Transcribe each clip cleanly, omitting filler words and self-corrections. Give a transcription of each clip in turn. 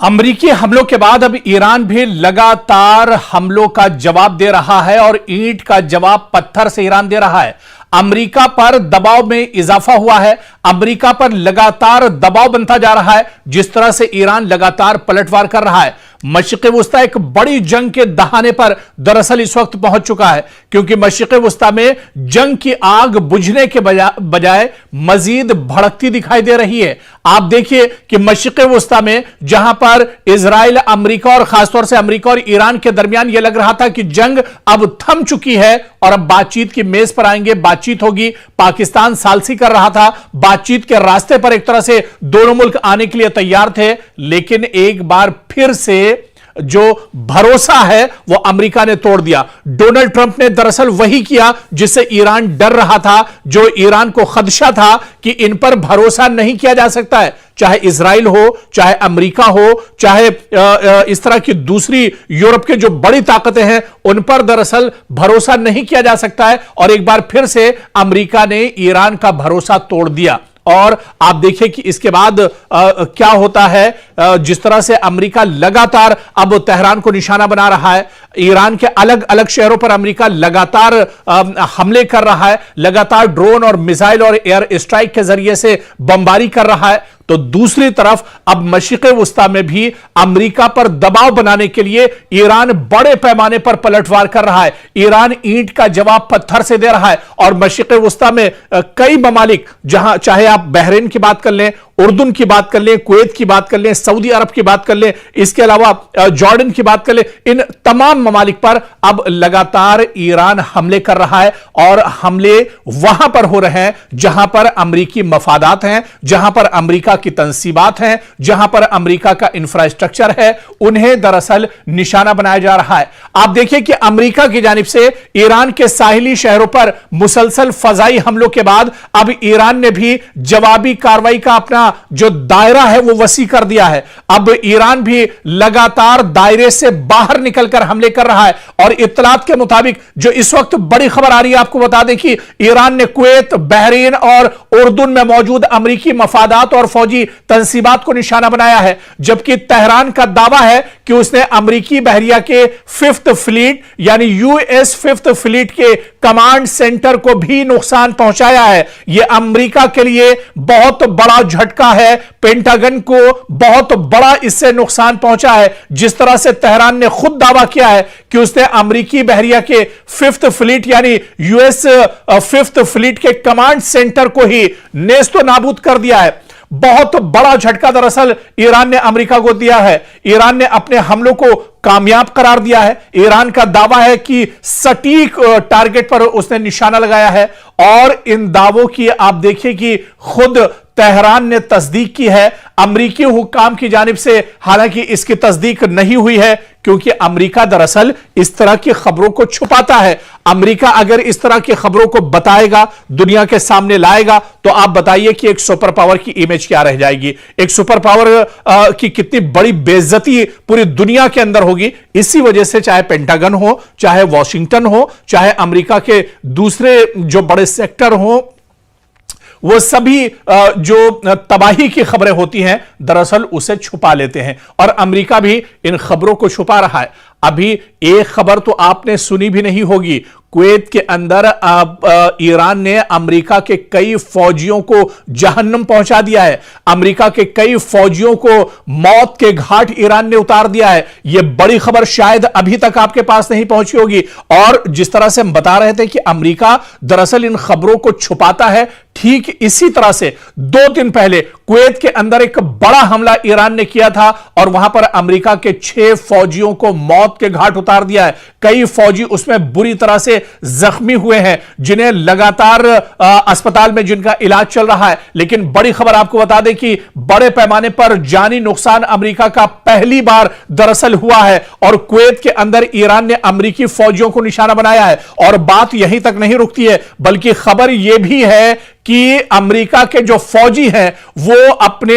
अमरीकी हमलों के बाद अब ईरान भी लगातार हमलों का जवाब दे रहा है और ईंट का जवाब पत्थर से ईरान दे रहा है। अमरीका पर दबाव में इजाफा हुआ है। अमरीका पर लगातार दबाव बनता जा रहा है। जिस तरह से ईरान लगातार पलटवार कर रहा है, मशरिक़ वुस्ता एक बड़ी जंग के दहाने पर दरअसल इस वक्त पहुंच चुका है, क्योंकि मशरिक़ वुस्ता में जंग की आग बुझने के बजाय मजीद भड़कती दिखाई दे रही है। आप देखिए कि मशरिक़ वुस्ता में जहां पर इजराइल, अमरीका और खासतौर से अमरीका और ईरान के दरमियान यह लग रहा था कि जंग अब थम चुकी है और अब बातचीत की मेज पर आएंगे, बातचीत होगी। पाकिस्तान सालसी कर रहा था, बातचीत के रास्ते पर एक तरह से दोनों मुल्क आने के लिए तैयार थे, लेकिन एक बार फिर से जो भरोसा है वो अमेरिका ने तोड़ दिया। डोनाल्ड ट्रंप ने दरअसल वही किया जिससे ईरान डर रहा था, जो ईरान को खदशा था कि इन पर भरोसा नहीं किया जा सकता है, चाहे इजराइल हो, चाहे अमेरिका हो, चाहे इस तरह की दूसरी यूरोप के जो बड़ी ताकतें हैं, उन पर दरअसल भरोसा नहीं किया जा सकता है। और एक बार फिर से अमेरिका ने ईरान का भरोसा तोड़ दिया। और आप देखिए कि इसके बाद क्या होता है। जिस तरह से अमेरिका लगातार अब तेहरान को निशाना बना रहा है, ईरान के अलग अलग शहरों पर अमेरिका लगातार हमले कर रहा है, लगातार ड्रोन और मिसाइल और एयर स्ट्राइक के जरिए से बमबारी कर रहा है, तो दूसरी तरफ अब मशरिक़ वुस्ता में भी अमेरिका पर दबाव बनाने के लिए ईरान बड़े पैमाने पर पलटवार कर रहा है। ईरान ईंट का जवाब पत्थर से दे रहा है और मशरिक़ वुस्ता में कई ममालिक, जहां चाहे आप बहरीन की बात कर लें, उर्दून की बात कर लें, कुवैत की बात कर लें, सऊदी अरब की बात कर लें, इसके अलावा जॉर्डन की बात कर लें, इन तमाम ममालिक पर अब लगातार ईरान हमले कर रहा है। और हमले वहां पर हो रहे हैं जहां पर अमरीकी मफादात हैं, जहां पर अमरीका की तंसीबात हैं, जहां पर अमरीका का इंफ्रास्ट्रक्चर है, उन्हें दरअसल निशाना बनाया जा रहा है। आप देखिए कि अमरीका की जानिब से ईरान के साहिली शहरों पर मुसलसल फजाई हमलों के बाद अब ईरान ने भी जवाबी कार्रवाई का अपना जो दायरा है वो वसी कर दिया है। अब ईरान भी लगातार दायरे से बाहर निकलकर हमले कर रहा है। और इत्तलात के मुताबिक जो इस वक्त बड़ी खबर आ रही है, आपको बता दें कि ईरान ने कुवैत, बहरीन और उर्दून में मौजूद अमरीकी मफादात और फौजी तंसीबात को निशाना बनाया है, जबकि तेहरान का दावा है कि उसने अमरीकी बहरिया के 5th फ्लीट यानी यूएस 5th फ्लीट के कमांड सेंटर को भी नुकसान पहुंचाया है। यह अमरीका के लिए बहुत बड़ा झटका है, पेंटागन को बहुत बड़ा इससे नुकसान पहुंचा है। जिस तरह से तेहरान ने खुद दावा किया है कि उसने अमरीकी बहरिया के 5th फ्लीट यानी यूएस 5th फ्लीट के कमांड सेंटर को ही नेस्तो नाबूद कर दिया है। बहुत बड़ा झटका दरअसल ईरान ने अमेरिका को दिया है। ईरान ने अपने हमलों को कामयाब करार दिया है। ईरान का दावा है कि सटीक टारगेट पर उसने निशाना लगाया है। और इन दावों की आप देखिए कि खुद तेहरान ने तस्दीक की है। अमरीकी हुक्काम की जानिब से हालांकि इसकी तस्दीक नहीं हुई है, क्योंकि अमरीका दरअसल इस तरह की खबरों को छुपाता है। अमरीका अगर इस तरह की खबरों को बताएगा, दुनिया के सामने लाएगा, तो आप बताइए कि एक सुपर पावर की इमेज क्या रह जाएगी, एक सुपर पावर की कितनी बड़ी बेइज्जती पूरी दुनिया के अंदर होगी। इसी वजह से चाहे पेंटागन हो, चाहे वॉशिंगटन हो, चाहे अमरीका के दूसरे जो बड़े सेक्टर हो, वो सभी जो तबाही की खबरें होती हैं दरअसल उसे छुपा लेते हैं। और अमेरिका भी इन खबरों को छुपा रहा है। अभी एक खबर तो आपने सुनी भी नहीं होगी, कुवैत के अंदर ईरान ने अमेरिका के कई फौजियों को जहन्नम पहुंचा दिया है। अमेरिका के कई फौजियों को मौत के घाट ईरान ने उतार दिया है। यह बड़ी खबर शायद अभी तक आपके पास नहीं पहुंची होगी। और जिस तरह से हम बता रहे थे कि अमेरिका दरअसल इन खबरों को छुपाता है, ठीक इसी तरह से 2 दिन पहले कुवैत के अंदर एक बड़ा हमला ईरान ने किया था और वहां पर अमेरिका के 6 फौजियों को मौत के घाट उतार दिया है। कई फौजी उसमें बुरी तरह से जख्मी हुए हैं, जिन्हें लगातार अस्पताल में जिनका इलाज चल रहा है। लेकिन बड़ी खबर आपको बता दें कि बड़े पैमाने पर जानी नुकसान अमेरिका का पहली बार दरअसल हुआ है। और कुवैत के अंदर ईरान ने अमेरिकी फौजियों को निशाना बनाया है। और बात यहीं तक नहीं रुकती है, बल्कि खबर यह भी है कि अमेरिका के जो फौजी हैं वो अपने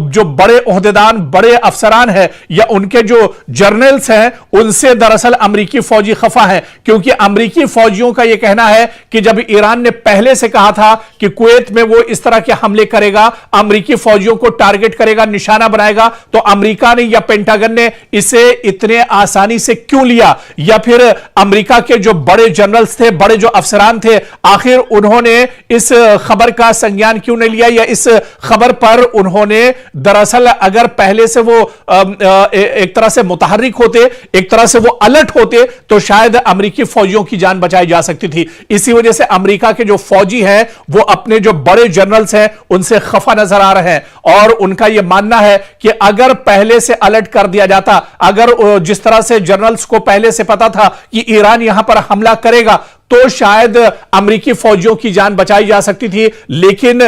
जो बड़े ओहदेदार, बड़े अफसरान हैं या उनके जो जर्नल्स हैं, उनसे दरअसल अमेरिकी फौजी खफा हैं, क्योंकि अमेरिकी फौजियों का यह कहना है कि जब ईरान ने पहले से कहा था कि कुवैत में वो इस तरह के हमले करेगा, अमेरिकी फौजियों को टारगेट करेगा, निशाना बनाएगा, तो अमेरिका ने या पेंटागन ने इसे इतने आसानी से क्यों लिया, या फिर अमेरिका के जो बड़े जनरल्स थे, बड़े जो अफसरान थे, आखिर उन्होंने इस खबर का संज्ञान क्यों नहीं लिया, या इस खबर पर उन्होंने दरअसल अगर पहले से वो एक तरह से मुतहर्रिक होते, एक तरह से वो अलर्ट होते, तो शायद अमेरिकी फौजियों की जान बचाई जा सकती थी। इसी वजह से अमेरिका के जो फौजी हैं वो अपने जो बड़े जनरल्स हैं उनसे खफा नजर आ रहे हैं, और उनका यह मानना है कि अगर पहले से अलर्ट कर दिया जाता, अगर जिस तरह से जनरल्स को पहले से पता था कि ईरान यहां पर हमला करेगा, तो शायद अमेरिकी फौजियों की जान बचाई जा सकती थी, लेकिन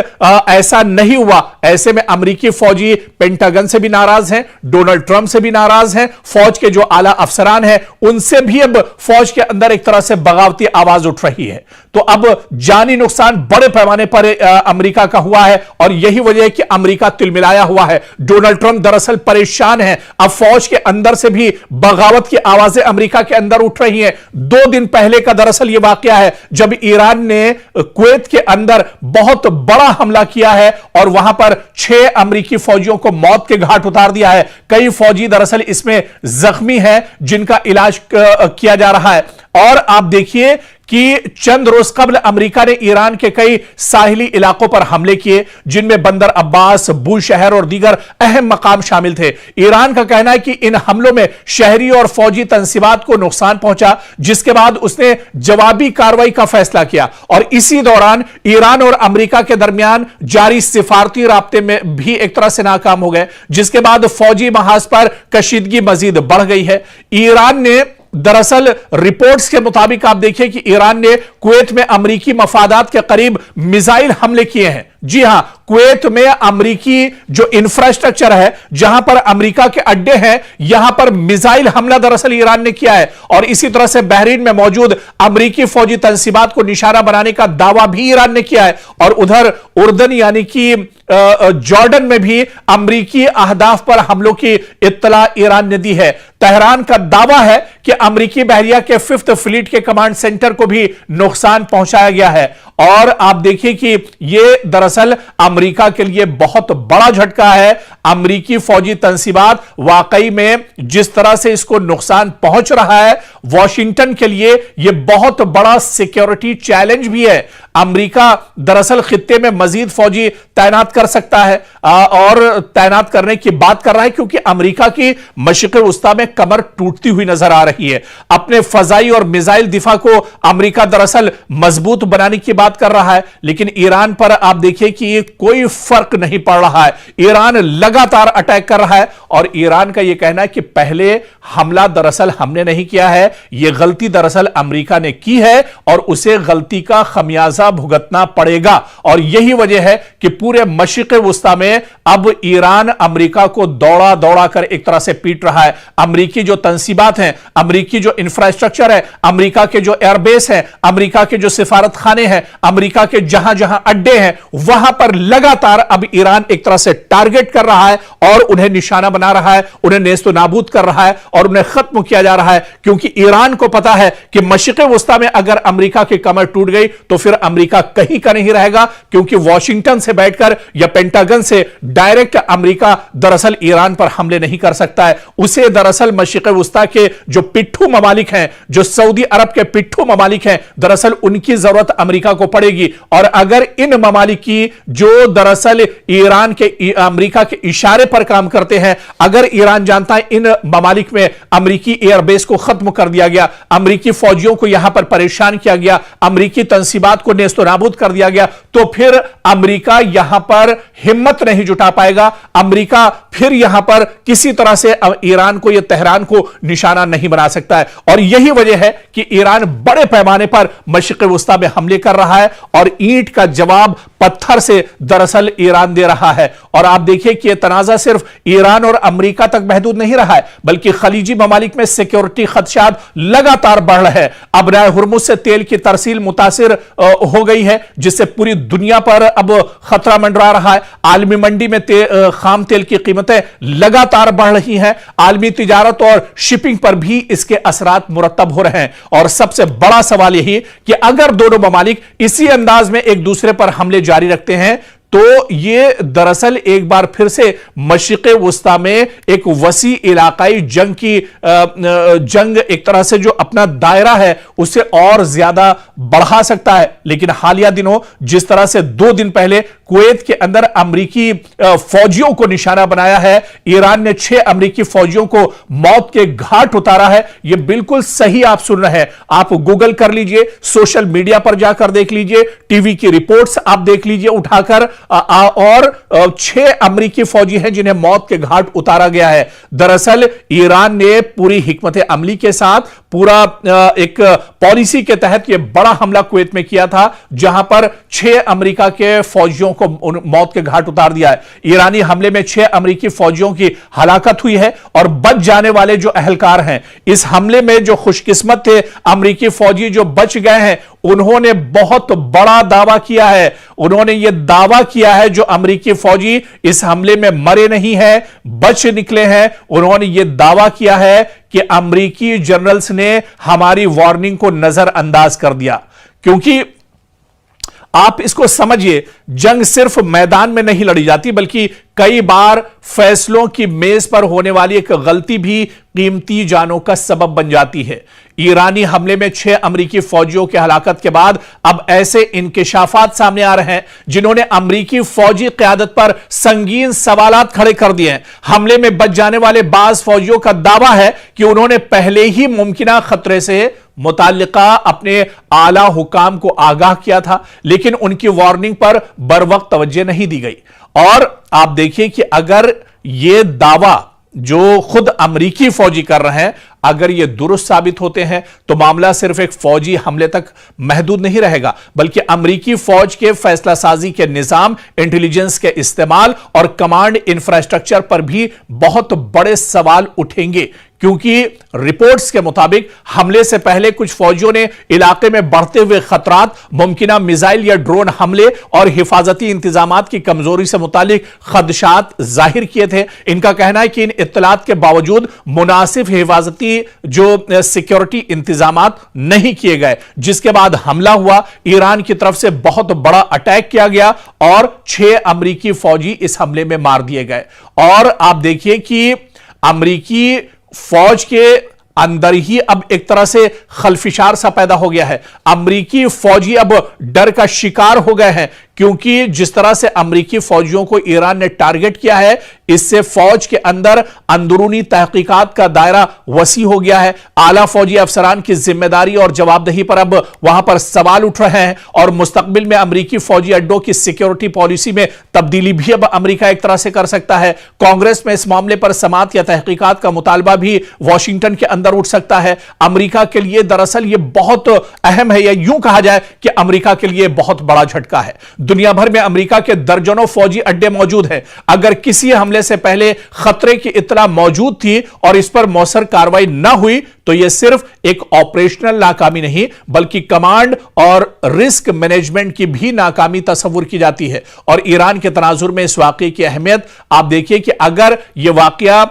ऐसा नहीं हुआ। ऐसे में अमेरिकी फौजी पेंटागन से भी नाराज हैं, डोनाल्ड ट्रंप से भी नाराज हैं, फौज के जो आला अफसरान हैं उनसे भी अब फौज के अंदर एक तरह से बगावती आवाज उठ रही है। तो अब जानी नुकसान बड़े पैमाने पर अमेरिका का हुआ है, और यही वजह है कि अमेरिका तिलमिलाया हुआ है। डोनाल्ड ट्रंप दरअसल परेशान है। अब फौज के अंदर से भी बगावत की आवाजें अमेरिका के अंदर उठ रही हैं। 2 दिन पहले का दरअसल यह वाकया है जब ईरान ने कुवैत के अंदर बहुत बड़ा हमला किया है और वहां पर 6 अमेरिकी फौजियों को मौत के घाट उतार दिया है। कई फौजी दरअसल इसमें जख्मी हैं जिनका इलाज किया जा रहा है। और आप देखिए कि चंद रोज कबल अमेरिका ने ईरान के कई साहिली इलाकों पर हमले किए, जिनमें बंदर अब्बास, बूशहर और दीगर अहम मकाम शामिल थे। ईरान का कहना है कि इन हमलों में शहरी और फौजी तंसीबात को नुकसान पहुंचा, जिसके बाद उसने जवाबी कार्रवाई का फैसला किया। और इसी दौरान ईरान और अमेरिका के दरमियान जारी सिफारती राब्ते में भी एक तरह से नाकाम हो गए, जिसके बाद फौजी महाज पर कशीदगी मजीद बढ़ गई है। ईरान ने दरअसल रिपोर्ट्स के मुताबिक आप देखिए कि ईरान ने कुवैत में अमेरिकी मफादात के करीब मिसाइल हमले किए हैं। जी हां, कुवैत में अमेरिकी जो इंफ्रास्ट्रक्चर है, जहां पर अमेरिका के अड्डे हैं, यहां पर मिसाइल हमला दरअसल ईरान ने किया है। और इसी तरह से बहरीन में मौजूद अमेरिकी फौजी तंसीबात को निशाना बनाने का दावा भी ईरान ने किया है। और उधर उर्दन यानी कि जॉर्डन में भी अमेरिकी अहदाफ पर हमलों की इत्तला ईरान ने दी है। तेहरान का दावा है कि अमेरिकी बहरिया के 5th फ्लीट के कमांड सेंटर को भी नुकसान पहुंचाया गया है। और आप देखिए कि यह दरअसल अमेरिका के लिए बहुत बड़ा झटका है। अमेरिकी फौजी तंसीबात वाकई में जिस तरह से इसको नुकसान पहुंच रहा है, वॉशिंगटन के लिए यह बहुत बड़ा सिक्योरिटी चैलेंज भी है। अमेरिका दरअसल खित्ते में मजीद फौजी तैनात कर सकता है और तैनात करने की बात कर रहा है, क्योंकि अमेरिका की मशरिक़ वस्ता में कमर टूटती हुई नजर आ रही है। अपने फजाई और मिसाइल दिफा को अमेरिका दरअसल मजबूत बनाने की बात कर रहा है, लेकिन ईरान पर आप देखिए कि ये कोई फर्क नहीं पड़ रहा है। ईरान लगातार अटैक कर रहा है, और ईरान का यह कहना है कि पहले हमला दरअसल हमने नहीं किया है, यह गलती दरअसल अमेरिका ने की है और उसे गलती का खमियाजा भुगतना पड़ेगा। और यही वजह है कि पूरे मशरिक़ वस्ता में अब ईरान अमेरिका को दौड़ा दौड़ा कर एक तरह से पीट रहा है। अमेरिकी जो तंसीबात हैं, अमेरिकी जो इंफ्रास्ट्रक्चर है, अमेरिका के जो एयरबेस हैं, अमेरिका के जो सिफारत खाने हैं, अमेरिका के जहां जहां अड्डे हैं, वहां पर लगातार अब ईरान एक तरह से टारगेट कर रहा है और उन्हें निशाना बना रहा है, उन्हें नेस्तो नाबूद कर रहा है और उन्हें खत्म किया जा रहा है। क्योंकि ईरान को पता है कि मशरिक़ वस्ता में अगर अमेरिका की कमर टूट गई तो फिर अमेरिका कहीं का नहीं रहेगा, क्योंकि वॉशिंगटन से बैठकर या पेंटागन से डायरेक्ट अमेरिका दरअसल ईरान पर हमले नहीं कर सकता है। उसे दरअसल मशरिक़ वस्ता के जो पिट्ठू ममालिक हैं, जो सऊदी अरब के पिट्ठू ममालिक हैं, दरअसल उनकी जरूरत अमेरिका को पड़ेगी। और अगर इन ममालिक की जो दरअसल ईरान के अमेरिका के इशारे पर काम करते हैं, अगर ईरान जानता है इन ममालिक में अमेरिकी एयरबेस को खत्म कर दिया गया, अमेरिकी फौजियों को यहां पर परेशान किया गया, अमेरिकी तंसीबात को नेस्तो नाबूद कर दिया गया, तो फिर अमेरिका यहां पर हिम्मत नहीं जुटा पाएगा। अमेरिका फिर यहां पर किसी तरह से ईरान को या तेहरान को निशाना नहीं बना सकता है। और यही वजह है कि ईरान बड़े पैमाने पर मशरिक़ वस्ता में हमले कर रहा है और ईंट का जवाब पत्थर पत्थर से दरअसल ईरान दे रहा है। और आप देखिए कि यह तनाजा सिर्फ ईरान और अमेरिका तक महदूद नहीं रहा है, बल्कि खलीजी ममालिक में सिक्योरिटी खदशात लगातार बढ़ रहे हैं। अब राय हुर्मुज से तेल की तरसील मुतासिर हो गई है, जिससे पूरी दुनिया पर अब खतरा मंडरा रहा है। आलमी मंडी में खाम तेल की कीमतें लगातार बढ़ रही हैं। आलमी तिजारत और शिपिंग पर भी इसके असरात मुरतब हो रहे हैं। और सबसे बड़ा सवाल यही कि अगर दोनों ममालिक इसी अंदाज में एक दूसरे पर हमले जारी रखते हैं तो यह दरअसल एक बार फिर से मशरिक़े वुस्ता में एक वसी इलाकाई जंग एक तरह से जो अपना दायरा है उसे और ज्यादा बढ़ा सकता है। लेकिन हालिया दिनों जिस तरह से 2 दिन पहले कुवैत के अंदर अमरीकी फौजियों को निशाना बनाया है, ईरान ने 6 अमरीकी फौजियों को मौत के घाट उतारा है, यह बिल्कुल सही आप सुन रहे हैं। आप गूगल कर लीजिए, सोशल मीडिया पर जाकर देख लीजिए, टीवी की रिपोर्ट्स आप देख लीजिए उठाकर, और 6 अमरीकी फौजी हैं जिन्हें मौत के घाट उतारा गया है। दरअसल ईरान ने पूरी हिकमत अमली के साथ पूरा एक पॉलिसी के तहत यह बड़ा हमला कुवैत में किया था, जहां पर 6 अमेरिका के फौजियों को मौत के घाट उतार दिया है। ईरानी हमले में 6 अमेरिकी फौजियों की हलाकत हुई है और बच जाने वाले जो अहलकार हैं, इस हमले में जो खुशकिस्मत थे अमेरिकी फौजी जो बच गए हैं, उन्होंने बहुत बड़ा दावा किया है। उन्होंने यह दावा किया है जो अमेरिकी फौजी इस हमले में मरे नहीं हैं, बच निकले हैं, उन्होंने यह दावा किया है कि अमेरिकी जनरल्स ने हमारी वार्निंग को नजरअंदाज कर दिया। क्योंकि आप इसको समझिए, जंग सिर्फ मैदान में नहीं लड़ी जाती, बल्कि कई बार फैसलों की मेज पर होने वाली एक गलती भी कीमती जानों का सबब बन जाती है। ईरानी हमले में 6 अमरीकी फौजियों की हलाकत के बाद अब ऐसे इंकिशाफात सामने आ रहे हैं जिन्होंने अमरीकी फौजी क़यादत पर संगीन सवालात खड़े कर दिए हैं। हमले में बच जाने वाले बाज फौजियों का दावा है कि उन्होंने पहले ही मुमकिना खतरे से मुताल्लिका अपने आला हुकाम को आगाह किया था, लेकिन उनकी वार्निंग पर बरवक्त तवज्जो नहीं दी गई। और आप देखिए कि अगर यह दावा जो खुद अमरीकी फौजी कर रहे हैं, अगर ये दुरुस्त साबित होते हैं तो मामला सिर्फ एक फौजी हमले तक महदूद नहीं रहेगा, बल्कि अमरीकी फौज के फैसला साजी के निजाम, इंटेलिजेंस के इस्तेमाल और कमांड इंफ्रास्ट्रक्चर पर भी बहुत बड़े सवाल उठेंगे। क्योंकि रिपोर्ट्स के मुताबिक हमले से पहले कुछ फौजियों ने इलाके में बढ़ते हुए खतरात, मुमकिना मिसाइल या ड्रोन हमले और हिफाजती इंतजामात की कमजोरी से मुतालिक खदशात जाहिर किए थे। इनका कहना है कि इन इत्तलात के बावजूद मुनासिब हिफाजती जो सिक्योरिटी इंतजामात नहीं किए गए, जिसके बाद हमला हुआ। ईरान की तरफ से बहुत बड़ा अटैक किया गया और 6 अमरीकी फौजी इस हमले में मार दिए गए। और आप देखिए कि अमरीकी फौज के अंदर ही अब एक तरह से खलफिशार सा पैदा हो गया है। अमरीकी फौजी अब डर का शिकार हो गए हैं, क्योंकि जिस तरह से अमरीकी फौजियों को ईरान ने टारगेट किया है, इससे फौज के अंदर अंदरूनी तहकीकात का दायरा वसी हो गया है। आला फौजी अफसरान की जिम्मेदारी और जवाबदेही पर अब वहां पर सवाल उठ रहे हैं और मुस्तकबिल में अमरीकी फौजी अड्डों की सिक्योरिटी पॉलिसी में तब्दीली भी अब अमरीका एक तरह से कर सकता है। कांग्रेस में इस मामले पर समाअत या तहकीकात का मुतालबा भी वॉशिंगटन के अंदर उठ सकता है। अमरीका के लिए दरअसल यह बहुत अहम है, या यूं कहा जाए कि अमरीका के लिए बहुत बड़ा झटका है। दुनिया भर में अमेरिका के दर्जनों फौजी अड्डे मौजूद हैं। अगर किसी हमले से पहले खतरे की इत्तला मौजूद थी और इस पर मौसर कार्रवाई न हुई तो यह सिर्फ एक ऑपरेशनल नाकामी नहीं, बल्कि कमांड और रिस्क मैनेजमेंट की भी नाकामी तस्वुर की जाती है। और ईरान के तनाजुर में इस वाकये की अहमियत आप देखिए कि अगर यह वाकया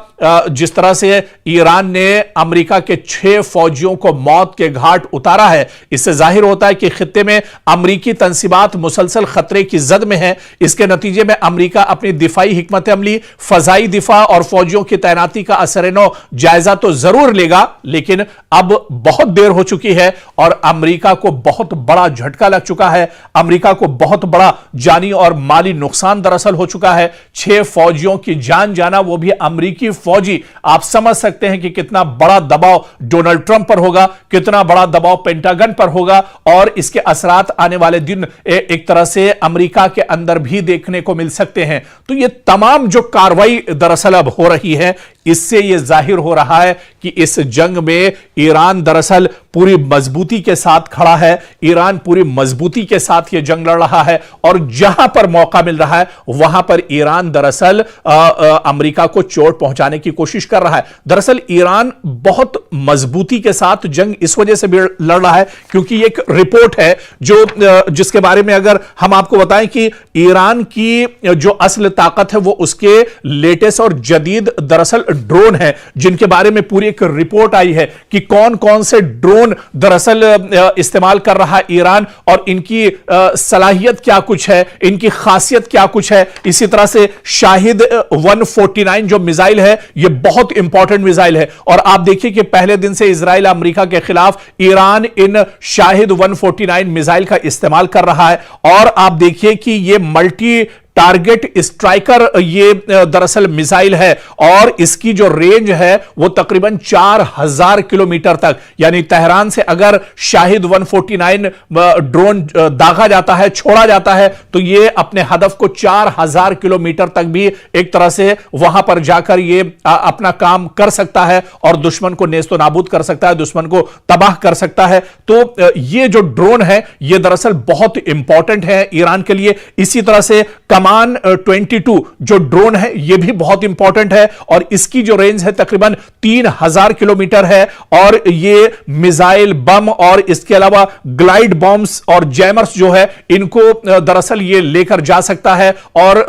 जिस तरह से ईरान ने अमेरिका के 6 फौजियों को मौत के घाट उतारा है, इससे जाहिर होता है कि खित्ते में अमरीकी तंसीबात मुसलसल खतरे की जद में है। इसके नतीजे में अमरीका अपनी दिफाई हिकमत अमली, फजाई दिफा और फौजियों की तैनाती का असर-ए-नौ जायजा तो जरूर लेगा, लेकिन अब बहुत देर हो चुकी है और अमरीका को बहुत बड़ा झटका लग चुका है। अमरीका को बहुत बड़ा जानी और माली नुकसान दरअसल हो चुका है। 6 फौजियों की जान जाना, वो भी अमरीकी फौजी। आप समझ सकते हैं कि कितना बड़ा दबाव डोनाल्ड ट्रंप पर होगा, कितना बड़ा दबाव पेंटागन पर होगा, और इसके असरात आने वाले दिन एक तरह से अमरीका के अंदर भी देखने को मिल सकते हैं। तो ये तमाम जो कार्रवाई दरअसल अब हो रही है, इससे यह जाहिर हो रहा है कि इस जंग में ईरान दरअसल पूरी मजबूती के साथ खड़ा है, ईरान पूरी मजबूती के साथ यह जंग लड़ रहा है और जहां पर मौका मिल रहा है वहां पर ईरान दरअसल अमेरिका को चोट पहुंचाने की कोशिश कर रहा है। दरअसल ईरान बहुत मजबूती के साथ जंग इस वजह से भी लड़ रहा है क्योंकि एक रिपोर्ट है जिसके बारे में अगर हम आपको बताएं कि ईरान की जो असल ताकत है वो उसके लेटेस्ट और जदीद दरअसल ड्रोन है, जिनके बारे में पूरी एक रिपोर्ट आई है कि कौन कौन से ड्रोन दरअसल इस्तेमाल कर रहा है ईरान और इनकी सलाहियत क्या कुछ है, इनकी खासियत क्या कुछ है। इसी तरह से शाहिद 149 जो मिसाइल है यह बहुत इंपॉर्टेंट मिसाइल है और आप देखिए कि पहले दिन से इजराइल अमेरिका के खिलाफ ईरान इन शाहिद 149 मिसाइल का इस्तेमाल कर रहा है और आप देखिए कि यह मल्टी टारगेट स्ट्राइकर ये दरअसल मिसाइल है और इसकी जो रेंज है वो तकरीबन 4000 किलोमीटर तक, यानी तेहरान से अगर शाहिद 149 ड्रोन दागा जाता है, छोड़ा जाता है तो ये अपने हदफ को 4000 किलोमीटर तक भी एक तरह से वहां पर जाकर ये अपना काम कर सकता है और दुश्मन को नेस्तो नाबूद कर सकता है, दुश्मन को तबाह कर सकता है। तो ये जो ड्रोन है ये दरअसल बहुत इंपॉर्टेंट है ईरान के लिए। इसी तरह से कमान 22 जो ड्रोन है यह भी बहुत इंपॉर्टेंट है और इसकी जो रेंज है तकरीबन 3000 किलोमीटर है और ये मिसाइल बम और इसके अलावा ग्लाइड बॉम्ब्स और जैमर्स जो है इनको दरअसल ये लेकर जा सकता है और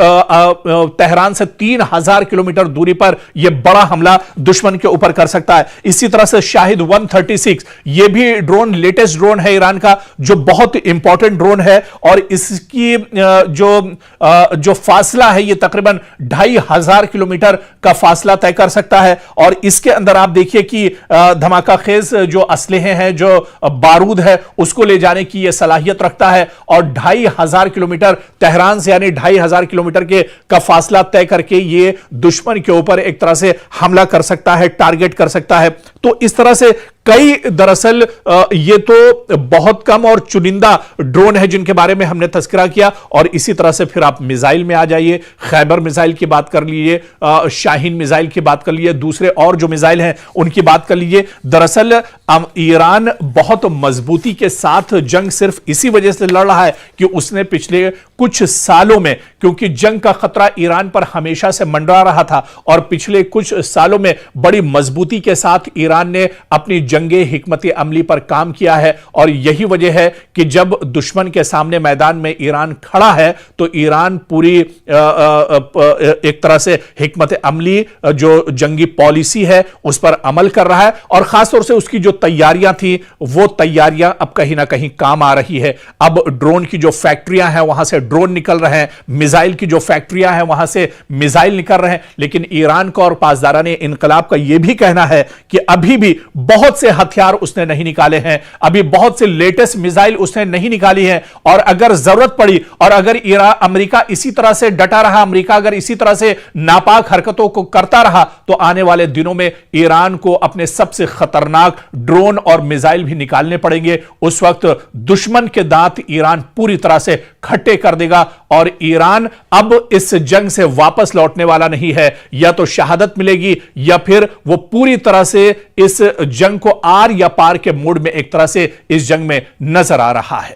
तेहरान से 3000 किलोमीटर दूरी पर यह बड़ा हमला दुश्मन के ऊपर कर सकता है। इसी तरह से शाहिद 136 यह भी ड्रोन लेटेस्ट ड्रोन है ईरान का जो बहुत इंपॉर्टेंट ड्रोन है और इसकी जो फासला है ये तकरीबन 2500 किलोमीटर का फासला तय कर सकता है और इसके अंदर आप देखिए कि धमाका खेज जो असलहे हैं, जो बारूद है उसको ले जाने की यह सलाहियत रखता है और 2500 किलोमीटर तेहरान से यानी 2500 किलोमीटर के का फासला तय करके ये दुश्मन के ऊपर एक तरह से हमला कर सकता है, टारगेट कर सकता है। तो इस तरह से कई दरअसल ये तो बहुत कम और चुनिंदा ड्रोन है जिनके बारे में हमने तस्करा किया और इसी तरह से फिर आप मिसाइल में आ जाइए, खैबर मिसाइल की बात कर लीजिए, शाहीन मिसाइल की बात कर लीजिए, दूसरे और जो मिसाइल हैं उनकी बात कर लीजिए। दरअसल ईरान बहुत मजबूती के साथ जंग सिर्फ इसी वजह से लड़ रहा है कि उसने पिछले कुछ सालों में, क्योंकि जंग का खतरा ईरान पर हमेशा से मंडरा रहा था और पिछले कुछ सालों में बड़ी मजबूती के साथ ईरान ने अपनी जंगे हिकमत अमली पर काम किया है और यही वजह है कि जब दुश्मन के सामने मैदान में ईरान खड़ा है तो ईरान पूरी एक तरह से हिकमत अमली जो जंगी पॉलिसी है उस पर अमल कर रहा है और खासतौर से उसकी जो तैयारियां थी वो तैयारियां अब कहीं ना कहीं काम आ रही है। अब ड्रोन की जो फैक्ट्रियां हैं वहां से ड्रोन निकल रहे हैं, मिसाइल की जो फैक्ट्रियां हैं वहां से मिसाइल निकल रहे हैं, लेकिन ईरान का और पासदाराने इनकलाब का यह भी कहना है कि अभी भी बहुत से हथियार उसने नहीं निकाले हैं, अभी बहुत से लेटेस्ट मिसाइल उसने नहीं निकाली है और अगर जरूरत पड़ी और अगर अमेरिका इसी तरह से डटा रहा, अमेरिका अगर इसी तरह से नापाक हरकतों को करता रहा तो आने वाले दिनों में ईरान को अपने सबसे खतरनाक ड्रोन और मिसाइल भी निकालने पड़ेंगे। उस वक्त दुश्मन के दांत ईरान पूरी तरह से खट्टे कर देगा और ईरान अब इस जंग से वापस लौटने वाला नहीं है। या तो शहादत मिलेगी या फिर वो पूरी तरह से इस जंग को आर या पार के मोड में एक तरह से इस जंग में नजर आ रहा है।